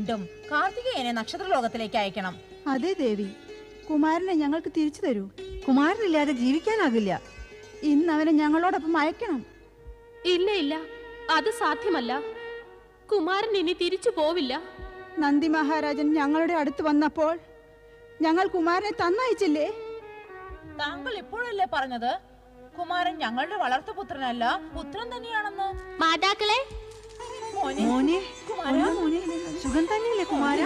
വീണ്ടും കാർത്തികേയനെ നക്ഷത്രലോകത്തിലേക്ക് അയക്കണം. അതെ ദേവി, കുമാരനെ ഞങ്ങൾക്ക് തിരിച്ചു തരൂ. കുമാരനില്ലാതെ ജീവിക്കാനാകില്ല. ഇന്ന് അവനെ ഞങ്ങളോടൊപ്പം അയക്കണം. ഇല്ല ഇല്ല, അത് സാധ്യമല്ല. കുമാരൻ ഇനി തിരിച്ചു പോവില്ല. നന്ദി മഹാരാജൻ ഞങ്ങളുടെ അടുത്ത് വന്നപ്പോൾ ഞങ്ങൾ കുമാരനെ തന്നയച്ചില്ലേ? താങ്കൾ ഇപ്പോഴല്ലേ പറഞ്ഞത് കുമാരൻ ഞങ്ങളുടെ വളർത്തുപുത്രനല്ല, പുത്രൻ തന്നെയാണെന്ന്? മാതാക്കളെ, മോനെ, മോനെ, സുഖം തന്നെയല്ലേ കുമാര?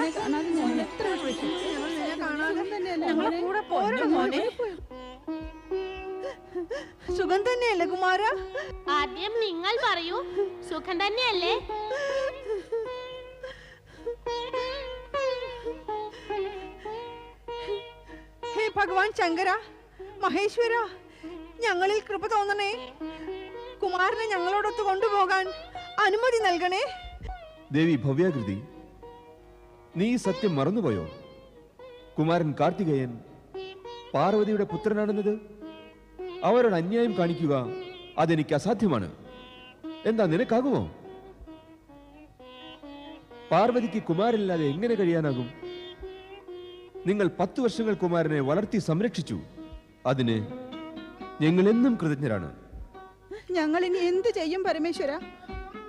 ഞങ്ങളെ കൂടെ പോരണം മോനെ. സുഖം തന്നെയല്ലേ കുമാര? ആദ്യം നിങ്ങൾ പറയൂ, സുഖം തന്നെയല്ലേ? ഹേ ഭഗവാൻ ശങ്കര, മഹേശ്വര, ഞങ്ങളിൽ കൃപ തോന്നണേ. കുമാരനെ ഞങ്ങളോടൊത്ത് കൊണ്ടുപോകാൻ അനുമതി നൽകണേ. ദേവി ഭവ്യാകൃതി, നീ സത്യം മറന്നുപോയോ? കുമാരൻ കാർത്തികേയൻ പാർവതിയുടെ പുത്രനാണെന്നത്. അവരോട് അന്യായം കാണിക്കുക അതെനിക്ക് അസാധ്യമാണ്. എന്താ, നിനക്കാകുമോ? പാർവതിക്ക് കുമാരനില്ലാതെ എങ്ങനെ കഴിയാനാകും? നിങ്ങൾ 10 വർഷങ്ങൾ കുമാരനെ വളർത്തി സംരക്ഷിച്ചു. അതിന് ഞങ്ങൾ എന്നും കൃതജ്ഞരാണ്. ഞങ്ങൾ ഇനി എന്ത് ചെയ്യും പരമേശ്വര?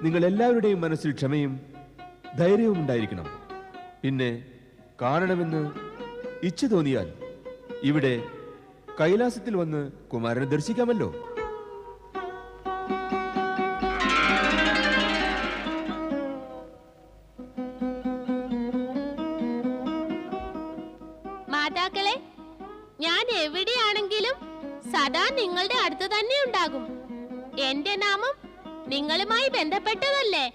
നിങ്ങൾ എല്ലാവരുടെയും മനസ്സിൽ ക്ഷമയും ധൈര്യവും ഉണ്ടായിരിക്കണം. പിന്നെ കാണണമെന്ന് ഇച്ഛ തോന്നിയാൽ ഇവിടെ കൈലാസത്തിൽ വന്ന് കുമാരനെ ദർശിക്കാമല്ലോ. മാതാക്കളെ, ഞാൻ എവിടെയാണെങ്കിലും സദാ നിങ്ങളുടെ അടുത്ത് തന്നെ ഉണ്ടാകും. എന്റെ നാമം നിങ്ങളുമായി ബന്ധപ്പെട്ടതല്ലേ?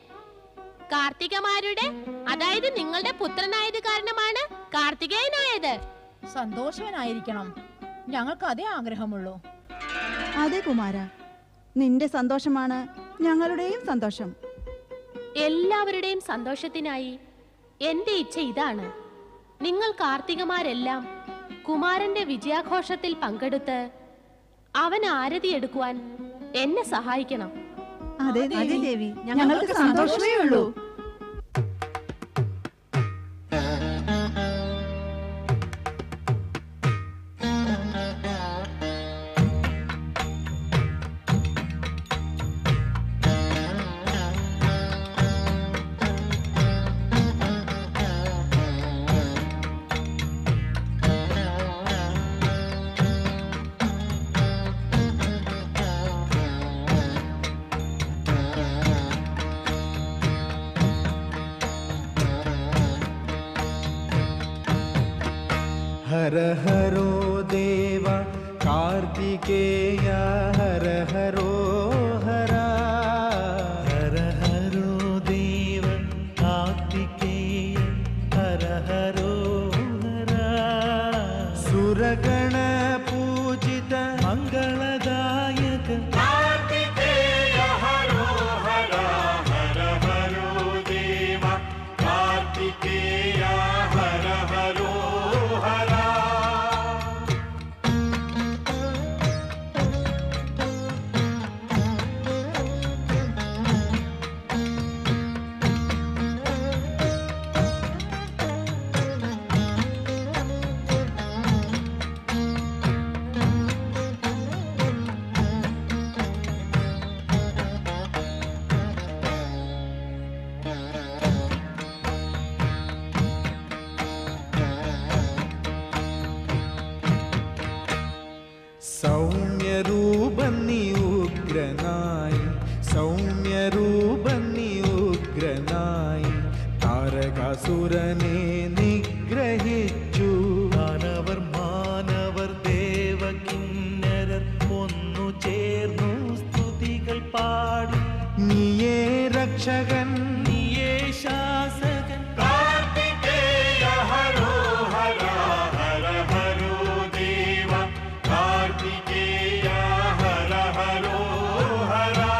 കാർത്തികമാരുടെ, അതായത് നിങ്ങളുടെ പുത്രനായത് കാരണമാണ് കാർത്തികേയനായത്. സന്തോഷവനായിരിക്കണം, ഞങ്ങൾക്ക് അതേ ആഗ്രഹമുള്ളൂ. അതെ കുമാര, നിന്റെ സന്തോഷമാണ് ഞങ്ങളുടെയും സന്തോഷം. എല്ലാവരുടെയും സന്തോഷത്തിനായി എന്റെ ഇച്ഛ ഇതാണ്: നിങ്ങൾ കാർത്തികമാരെല്ലാം കുമാരന്റെ വിജയാഘോഷത്തിൽ പങ്കെടുത്ത് അവന് ആരതി എടുക്കുവാൻ എന്നെ സഹായിക്കണം. അതെ ദേവി, ഞങ്ങൾക്ക് സന്തോഷമേ ഉള്ളൂ. हर हरो देव कार्तिकेय हर हरो हरा. हर हरो देव कार्तिकेय हर हरो हरा. सुरगण पूजित मंगलदायक कार्तिकेय हरो हरा. हर हरो देव कार्तिकेय हर हरो हरा. സൗമ്യരൂപന്നി ഉഗ്രനായി, സൗമ്യരൂപന്നി ഉഗ്രനായി താരകാസുരനെ നിഗ്രഹിച്ചു. മാനവർ മാനവർ ദേവകിന്നരർ ഒന്നു ചേർന്നു സ്തുതികൾ പാടി. നീയേ രക്ഷകൻ, നീയേ ശാസകൻ, കാർത്തികേയ ഹരോ ഹരാ. ഹര ഹരോ ദേവ कार्तिकेय हर हरो हरा.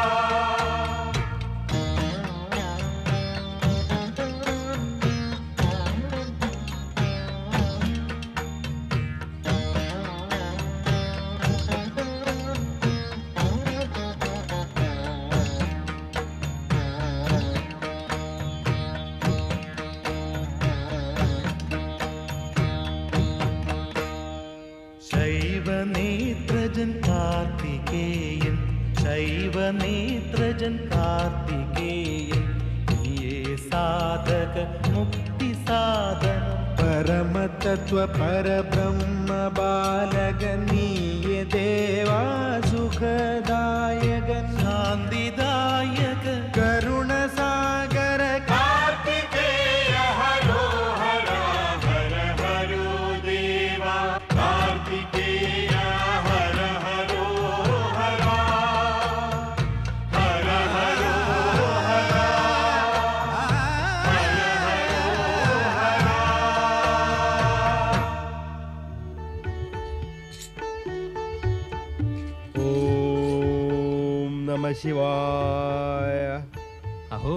ശൈലജൻ കാർത്തികേയൻ ശൈവനേത്രജൻ കാർത്തികേയൻ നീയേ സാധക മുക്തി സാധനം പരമതത്വ പരബ്രഹ്മ ബാലകൻ നീയേ ദേവാ സുഖദായകൻ ശാന്തിദായകൻ കരുണസാഗര കാർത്തികേയ ഹരോ ഹര ഹര ഹരോ ദേവാ കാർത്തികേയ ഹര ഹരോ ഹര ഹര ഹരോ ഹര ഓം നമഃ ശിവായ. അഹോ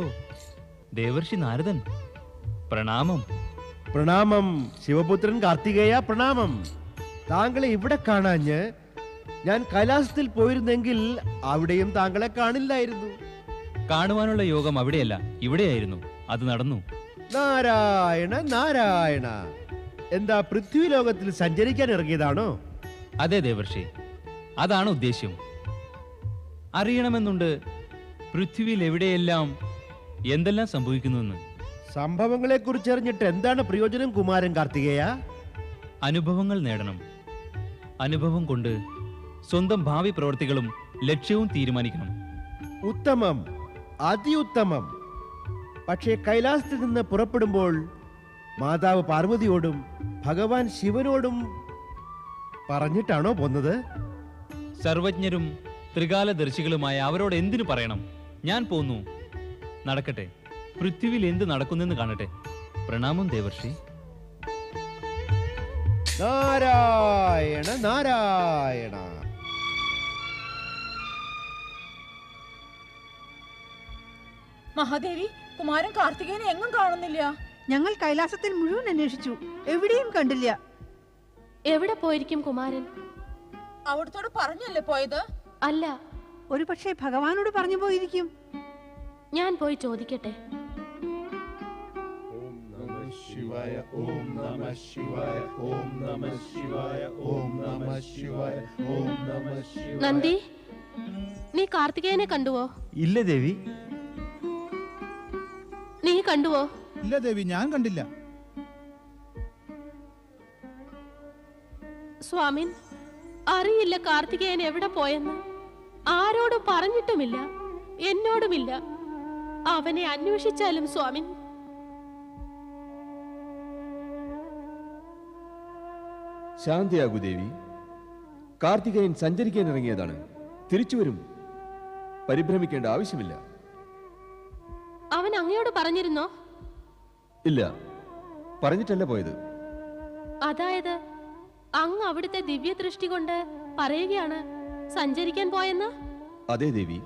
ദേവർഷി നാരദൻ, പ്രണാമം. പ്രണാമം ശിവപുത്രൻ കാർത്തികേയ, പ്രണാമം. താങ്കളെ ഇവിടെ കാണാഞ്ഞ് ഞാൻ കൈലാസത്തിൽ പോയിരുന്നെങ്കിൽ അവിടെയും താങ്കളെ കാണില്ലായിരുന്നു. കാണുവാനുള്ള യോഗം അവിടെയല്ല, ഇവിടെയായിരുന്നു. അത് നടന്നു. നാരായണ നാരായണ. എന്താ പൃഥ്വി ലോകത്തിൽ സഞ്ചരിക്കാൻ ഇറങ്ങിയതാണോ? അതെ ദേവർഷി, അതാണ് ഉദ്ദേശ്യം. അറിയണമെന്നുണ്ട് പൃഥ്വിയിൽ എവിടെയെല്ലാം എന്തെല്ലാം സംഭവിക്കുന്നുവെന്ന്. സംഭവങ്ങളെ കുറിച്ചറിഞ്ഞിട്ട് എന്താണ് പ്രയോജനം കുമാരൻ കാർത്തികേയ? അനുഭവങ്ങൾ നേടണം. അനുഭവം കൊണ്ട് സ്വന്തം ഭാവി പ്രവർത്തികളും ലക്ഷ്യവും തീരുമാനിക്കണം. ഉത്തമം, അതിയുത്തമം. പക്ഷേ കൈലാസത്തിൽ നിന്ന് പുറപ്പെടുമ്പോൾ മാതാവ് പാർവതിയോടും ഭഗവാൻ ശിവനോടും പറഞ്ഞിട്ടാണോ പോന്നത്? സർവജ്ഞരും ത്രികാലദർശികളുമായ അവരോട് എന്തിനു പറയണം? ഞാൻ പോന്നു. നടക്കട്ടെ, പൃഥ്വിയിൽ എന്ത് നടക്കുന്നെന്ന് കാണട്ടെ. പ്രണാമം ദേവർഷി. നാരായണ നാരായണ. മഹാദേവി, കുമാരൻ കാർത്തികേയനെ എങ്ങും കാണുന്നില്ല. ഞങ്ങൾ കൈലാസത്തിൽ മുഴുവൻ അന്വേഷിച്ചു, എവിടെയും കണ്ടില്ല. എവിടെ പോയിരിക്കും കുമാരൻ? അവിടുത്തോട് പറഞ്ഞല്ലേ പോയത്? അല്ല, ഒരു പക്ഷേ ഭഗവാനോട് പറഞ്ഞു പോയിരിക്കും. ഞാൻ പോയി ചോദിക്കട്ടെ. നന്ദി, നീ കാർത്തികേയനെ കണ്ടുവോ? ഇല്ല ദേവി. നീ കണ്ടുവോ? ഇല്ല ദേവി, ഞാൻ കണ്ടില്ല. സ്വാമിൻ, അറിയില്ല കാർത്തികേയൻ എവിടെ പോയെന്ന്. ആരോടും പറഞ്ഞിട്ടുമില്ല, എന്നോടുമില്ല. അവനെ അന്വേഷിച്ചാലും സ്വാമിൻ. ശാന്തിയാകൂ ദേവി. കാർത്തികേയൻ സഞ്ചരിക്കാൻ ഇറങ്ങിയതാണ്, തിരിച്ചു വരും. പരിഭ്രമിക്കേണ്ട ആവശ്യമില്ല. അവൻ അങ്ങയോട് പറഞ്ഞിരുന്നോ? ഇല്ല, പറഞ്ഞിട്ടല്ല പോയത്. അതായത് അങ്ങ് അവിടുത്തെ ദിവ്യദൃഷ്ടി കൊണ്ട് പറയുകയാണ് സഞ്ചരിക്കാൻ പോയെന്ന്? അതെ ദേവി,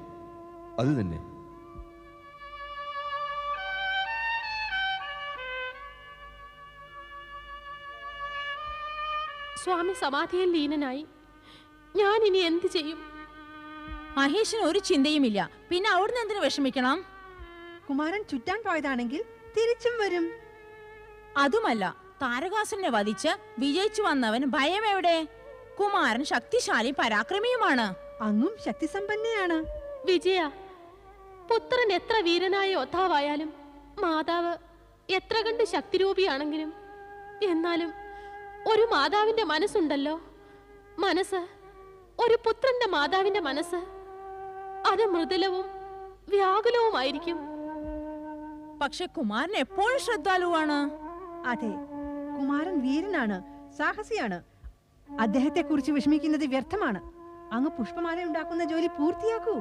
അത് തന്നെ. സ്വാമി സമാധിയിൽ ലീനനായി. ഞാൻ ഇനി എന്ത് ചെയ്യും? മഹേഷിന് ഒരു ചിന്തയുമില്ല, പിന്നെ അവിടുന്ന് എന്തിനു വിഷമിക്കണം? കുമാരൻ ചുറ്റാൻ പോയതാണെങ്കിൽ തിരിച്ചും വരും. അതുമല്ല, താരകാസുരനെ വധിച്ച് വിജയിച്ചു വന്നവൻ ഭയം എവിടെ? കുമാരൻ ശക്തിശാലി പരാക്രമിയുമാണ്. അങ്ങും ശക്തിസമ്പന്നയാണ്. വിജയ, പുത്രൻ എത്ര വീരനായ യോദ്ധാവായാലും, മാതാവ് എത്ര കണ്ട് ശക്തിരൂപിയാണെങ്കിലും, എന്നാലും ഒരു മാതാവിന്റെ മനസ്സുണ്ടല്ലോ. മനസ്സ്, ഒരു പുത്രന്റെ മാതാവിന്റെ മനസ്സ്, അത് മൃദുലവും വ്യാകുലവുമായിരിക്കും. പക്ഷെ കുമാരൻ എപ്പോഴും ശ്രദ്ധാലുവാണ്. അതെ, കുമാരൻ വീരനാണ്, സാഹസിയാണ്. അദ്ദേഹത്തെ കുറിച്ച് വിഷമിക്കുന്നത് വ്യർത്ഥമാണ്. അങ്ങ് പുഷ്പമാല ഉണ്ടാക്കുന്ന ജോലി പൂർത്തിയാക്കൂ.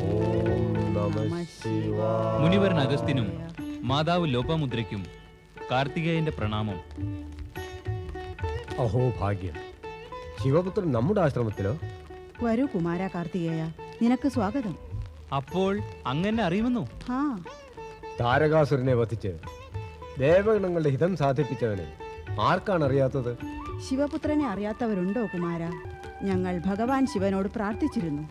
ഓം മുനിവരൻ അഗസ്ത്യനും മാതാവ് ലോപാമുദ്രയ്ക്കും കാർത്തികേയന്റെ പ്രണാമം. അഹോ ഭാഗ്യം. ശിവപുത്രൻ നമ്മുടെ ആശ്രമത്തിലോ? വരൂ കുമാര കാർത്തികേയ, നിനക്ക് സ്വാഗതം. അപ്പോൾ അങ്ങനെ അറിയുമെന്നോ? ആ, താരകാസുരനെ വധിച്ച് ദേവഗണങ്ങളുടെ ഹിതം സാധിപ്പിച്ചവനെ ആർക്കാണ് അറിയാത്തത്? ശിവപുത്രനെ അറിയാത്തവരുണ്ടോ കുമാര? ഞങ്ങൾ ഭഗവാൻ ശിവനോട് പ്രാർത്ഥിച്ചിരുന്നു.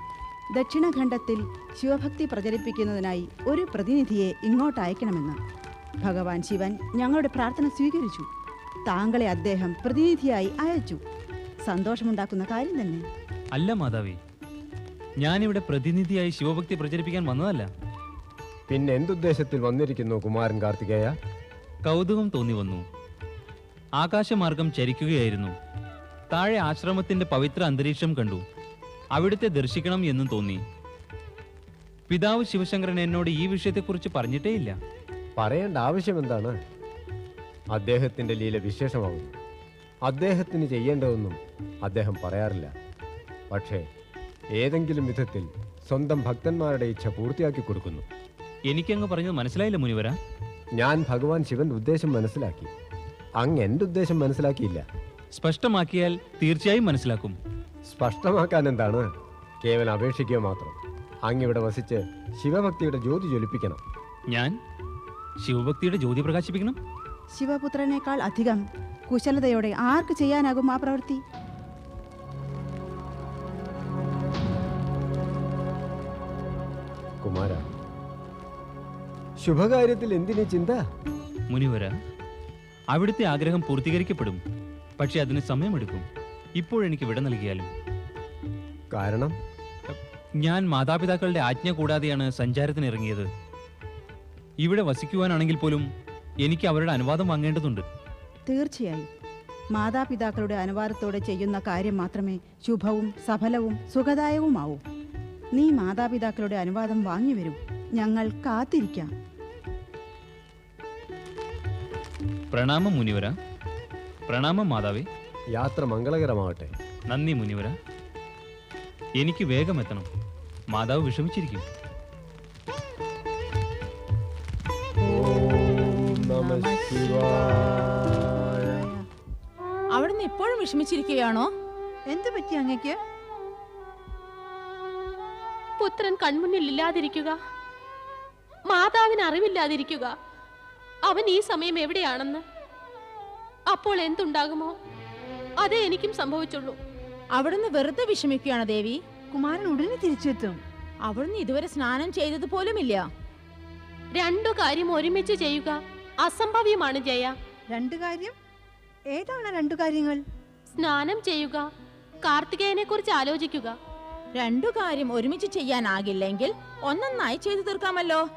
ദക്ഷിണഖണ്ഡത്തിൽ ശിവഭക്തി പ്രചരിപ്പിക്കുന്നതിനായി ഒരു പ്രതിനിധിയെ ഇങ്ങോട്ട് അയക്കണമെന്ന്. ഭഗവാൻ ശിവൻ ഞങ്ങളുടെ പ്രാർത്ഥന സ്വീകരിച്ചു. താങ്കളെ അദ്ദേഹം പ്രതിനിധിയായി അയച്ചു. സന്തോഷമുണ്ടാക്കുന്ന കാര്യം തന്നെ. അല്ല മാതാവി, ഞാനിവിടെ പ്രതിനിധിയായി ശിവഭക്തി പ്രചരിപ്പിക്കാൻ വന്നതല്ല. പിന്നെ എന്തുദ്ദേശത്തിൽ വന്നിരിക്കുന്നു കുമാരൻ കാർത്തികേയ? കൗതുകം തോന്നി വന്നു. ആകാശമാർഗം ചരിക്കുകയായിരുന്നു. താഴെ ആശ്രമത്തിന്റെ പവിത്ര അന്തരീക്ഷം കണ്ടു. അവിടുത്തെ ദർശിക്കണം എന്നും തോന്നി. പിതാവ് ശിവശങ്കരൻ എന്നോട് ഈ വിഷയത്തെക്കുറിച്ച് പറഞ്ഞിട്ടേയില്ല. പറയേണ്ട ആവശ്യം എന്താണ്? അദ്ദേഹത്തിന്റെ ലീല വിശേഷമാകുന്നു. അദ്ദേഹത്തിന് ചെയ്യേണ്ടതൊന്നും അദ്ദേഹം പറയാറില്ല. പക്ഷേ ഏതെങ്കിലും വിധത്തിൽ സ്വന്തം ഭക്തന്മാരുടെ ഇച്ഛ പൂർത്തിയാക്കി കൊടുക്കുന്നു. എനിക്കങ്ങ് പറഞ്ഞത് മനസ്സിലായില്ല മുനിവര. ഞാൻ ഭഗവാൻ ശിവന്റെ ഉദ്ദേശം മനസ്സിലാക്കി. അങ്ങ് എന്റെ ഉദ്ദേശം മനസ്സിലാക്കിയില്ല. സ്പഷ്ടമാക്കിയാൽ തീർച്ചയായും മനസ്സിലാക്കും. സ്പഷ്ടമാക്കാൻ എന്താണ്? കേവലം അപേക്ഷിക്കുക മാത്രം. അങ്ങിവിടെ വസിച്ച് ശിവഭക്തിയുടെ ജ്യോതി ജ്വലിപ്പിക്കണം. ഞാൻ ശിവഭക്തിയുടെ ജ്യോതി പ്രകാശിപ്പിക്കണം? ശിവപുത്രനേക്കാൾ അധികം കുശലതയോടെ ആർക്ക് ചെയ്യാനാകും ആ പ്രവൃത്തി? കുമാര, ശുഭകാര്യത്തിൽ എന്തിനീ ചിന്ത? മുനിവര, അവിടുത്തെ ആഗ്രഹം പൂർത്തീകരിക്കപ്പെടും. പക്ഷെ അതിന് സമയമെടുക്കും. ഇപ്പോഴെനിക്ക് വിട നൽകിയാലും. കാരണം ഞാൻ മാതാപിതാക്കളുടെ ആജ്ഞ കൂടാതെയാണ് സഞ്ചാരത്തിന് ഇറങ്ങിയത്. ഇവിടെ വസിക്കുവാനാണെങ്കിൽ പോലും എനിക്ക് അവരുടെ അനുവാദം വാങ്ങേണ്ടതുണ്ട്. തീർച്ചയായും മാതാപിതാക്കളുടെ അനുവാദത്തോടെ ചെയ്യുന്ന കാര്യം മാത്രമേ ശുഭവും സഫലവും സുഖദായകവുമാവൂ. നീ മാതാപിതാക്കളുടെ അനുവാദം വാങ്ങി വരും. ഞങ്ങൾ കാത്തിരിക്കാം. പ്രണാമം മുനിവര. പ്രണാമം മാതാവേ. യാത്ര മംഗളകരമാകട്ടെ. നന്ദി മുനിവര. എനിക്ക് വേഗം എത്തണം. മാതാവ് വിഷമിച്ചിരിക്കും. അവിടുന്ന് ഇപ്പോഴും വിഷമിച്ചിരിക്കുകയാണോ? എന്തു പറ്റി അങ്ങക്ക്? പുത്രൻ കൺമുന്നിൽ ഇല്ലാതിരിക്കുക, മാതാവിന് അറിവില്ലാതിരിക്കുക, അവൻ ഈ സമയം എവിടെയാണെന്ന്. അപ്പോൾ എന്തുണ്ടാകുമോ അതേ എനിക്കും സംഭവിച്ചുള്ളൂ. അവിടുന്ന് വെറുതെ വിഷമിക്കുകയാണ് ദേവി. കുമാരൻ ഉടനെ തിരിച്ചെത്തും. അവിടുന്ന് ഇതുവരെ സ്നാനം ചെയ്തത് പോലുമില്ല. രണ്ടു കാര്യം ഒരുമിച്ച് ചെയ്യുക അസംഭവ്യമാണ് ജയ. രണ്ടു കാര്യം? ഏതാണ് രണ്ടു കാര്യങ്ങൾ? സ്നാനം ചെയ്യുക, കാർത്തികേയനെ കുറിച്ച് ആലോചിക്കുക. രണ്ടു കാര്യം ഒരുമിച്ച് ചെയ്യാനാകില്ലെങ്കിൽ ഒന്നൊന്നായി ചെയ്തു തീർക്കാമല്ലോ.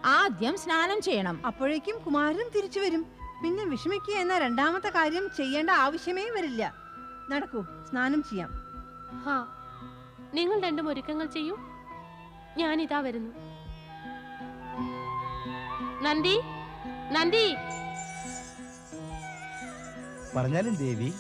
ആദ്യം സ്നാനം ചെയ്യണം. അപ്പോഴേക്കും കുമാരൻ തിരിച്ചു വരും. പിന്നെ വിഷമിക്കുക എന്ന രണ്ടാമത്തെ കാര്യം ചെയ്യേണ്ട ആവശ്യമേ വരില്ല. നടക്കൂ, സ്നാനം ചെയ്യാം. ഹാ, നിങ്ങൾ രണ്ടും ഒരുക്കങ്ങൾ ചെയ്യൂ. ഞാനിതാ വരുന്നു. നന്ദി, നന്ദി. പറഞ്ഞാലും ദേവി